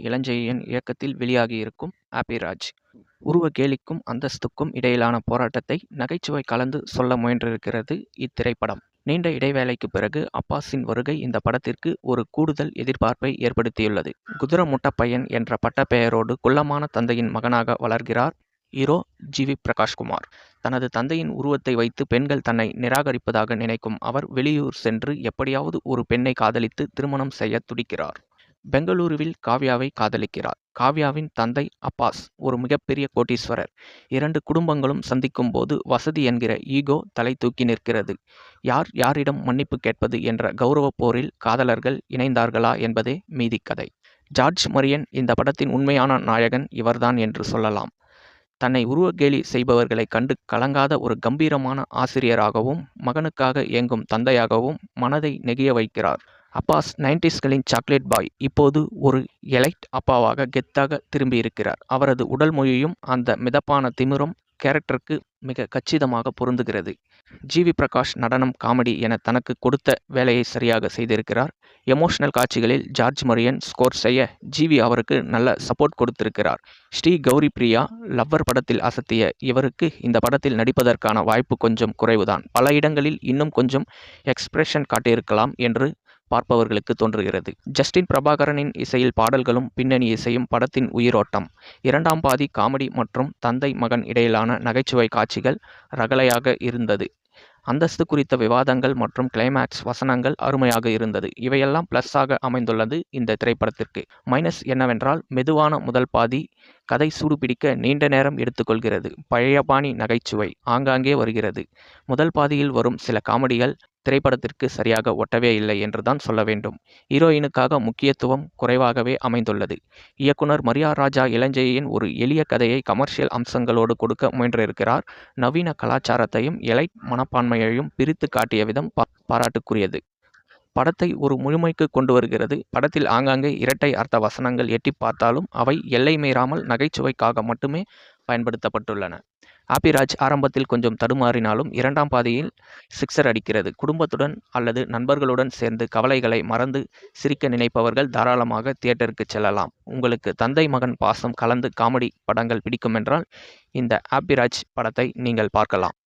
இளஞ்செழியன் இயக்கத்தில் வெளியாகியிருக்கும் ஹாப்பிராஜ். உருவ கேலிக்கும் அந்தஸ்துக்கும் இடையிலான போராட்டத்தை நகைச்சுவை கலந்து சொல்ல முயன்றிருக்கிறது இத்திரைப்படம். நீண்ட இடைவேளைக்குப் பிறகு அப்பாஸின் வருகை இந்த படத்திற்கு ஒரு கூடுதல் எதிர்பார்ப்பை ஏற்படுத்தியுள்ளது. குதிரமுட்டப்பையன் என்ற பட்டப்பெயரோடு குள்ளமான தந்தையின் மகனாக வளர்கிறார் ஹீரோ ஜி.வி. பிரகாஷ்குமார். தனது தந்தையின் உருவத்தை வைத்து பெண்கள் தன்னை நிராகரிப்பதாக நினைக்கும் அவர் வெளியூர் சென்று எப்படியாவது ஒரு பெண்ணை காதலித்து திருமணம் செய்ய துடிக்கிறார். பெங்களூருவில் காவ்யாவை காதலிக்கிறார். காவ்யாவின் தந்தை அப்பாஸ் ஒரு மிகப்பெரிய கோடீஸ்வரர். 2 குடும்பங்களும் சந்திக்கும் போது வசதி என்கிற ஈகோ தலை தூக்கி நிற்கிறது. யார் யாரிடம் மன்னிப்பு கேட்பது என்ற கௌரவப் போரில் காதலர்கள் இணைந்தார்களா என்பதே மீதி கதை. ஜார்ஜ் மரியன் இந்த படத்தின் உண்மையான நாயகன் இவர்தான் என்று சொல்லலாம். தன்னை உருவகேலி செய்பவர்களை கண்டு கலங்காத ஒரு கம்பீரமான ஆசிரியராகவும் மகனுக்காக ஏங்கும் தந்தையாகவும் மனதை நெகிழ வைக்கிறார். அப்பாஸ் 90ஸ்களின் சாக்லேட் பாய் இப்போது ஒரு எலைட் அப்பாவாக கெத்தாக திரும்பியிருக்கிறார். அவரது உடல் மொழியும் அந்த மிதப்பான திமிரும் கேரக்டருக்கு மிக கச்சிதமாக பொருந்துகிறது. ஜி.வி. பிரகாஷ் நடனம் காமெடி என தனக்கு கொடுத்த வேலையை சரியாக செய்திருக்கிறார். எமோஷனல் காட்சிகளில் ஜார்ஜ் மரியன் ஸ்கோர் செய்ய ஜி.வி. அவருக்கு நல்ல சப்போர்ட் கொடுத்திருக்கிறார். ஸ்ரீ கௌரி பிரியா லவ்வர் படத்தில் அசத்திய இவருக்கு இந்த படத்தில் நடிப்பதற்கான வாய்ப்பு கொஞ்சம் குறைவுதான். பல இடங்களில் இன்னும் கொஞ்சம் எக்ஸ்பிரஷன் காட்டியிருக்கலாம் என்று பார்ப்பவர்களுக்கு தோன்றுகிறது. ஜஸ்டின் பிரபாகரனின் இசையில் பாடல்களும் பின்னணி இசையும் படத்தின் உயிரோட்டம். 2ஆம் பாதி காமெடி மற்றும் தந்தை மகன் இடையிலான நகைச்சுவை காட்சிகள் ரகளையாக இருந்தது. அந்தஸ்து குறித்த விவாதங்கள் மற்றும் கிளைமேக்ஸ் வசனங்கள் அருமையாக இருந்தது. இவையெல்லாம் பிளஸ்ஸாக அமைந்துள்ளது இந்த திரைப்படத்திற்கு. மைனஸ் என்னவென்றால் மெதுவான முதல் பாதி கதை சூடுபிடிக்க நீண்ட நேரம் எடுத்துக்கொள்கிறது. பழையபாணி நகைச்சுவை ஆங்காங்கே வருகிறது. முதல் பாதியில் வரும் சில காமெடிகள் திரைப்படத்திற்கு சரியாக ஒட்டவே இல்லை என்றுதான் சொல்ல வேண்டும். ஹீரோயினுக்காக முக்கியத்துவம் குறைவாகவே அமைந்துள்ளது. இயக்குனர் மரியா ராஜா இளஞ்செழியன் ஒரு எளிய கதையை கமர்ஷியல் அம்சங்களோடு கொடுக்க முயன்றிருக்கிறார். நவீன கலாச்சாரத்தையும் எலைட் மனப்பான்மையையும் பிரித்து காட்டிய விதம் பாராட்டுக்குரியது. படத்தை ஒரு முழுமைக்கு கொண்டு வருகிறது. படத்தில் ஆங்காங்கே இரட்டை அர்த்த வசனங்கள் எட்டிப் பார்த்தாலும் அவை எல்லை மீறாமல் நகைச்சுவைக்காக மட்டுமே பயன்படுத்தப்பட்டுள்ளன. ஹாப்பிராஜ் ஆரம்பத்தில் கொஞ்சம் தடுமாறினாலும் 2ஆம் பாதியில் சிக்ஸர் அடிக்கிறது. குடும்பத்துடன் அல்லது நண்பர்களுடன் சேர்ந்து கவலைகளை மறந்து சிரிக்க நினைப்பவர்கள் தாராளமாக தியேட்டருக்கு செல்லலாம். உங்களுக்கு தந்தை மகன் பாசம் கலந்து காமெடி படங்கள் பிடிக்குமென்றால் இந்த ஹாப்பிராஜ் படத்தை நீங்கள் பார்க்கலாம்.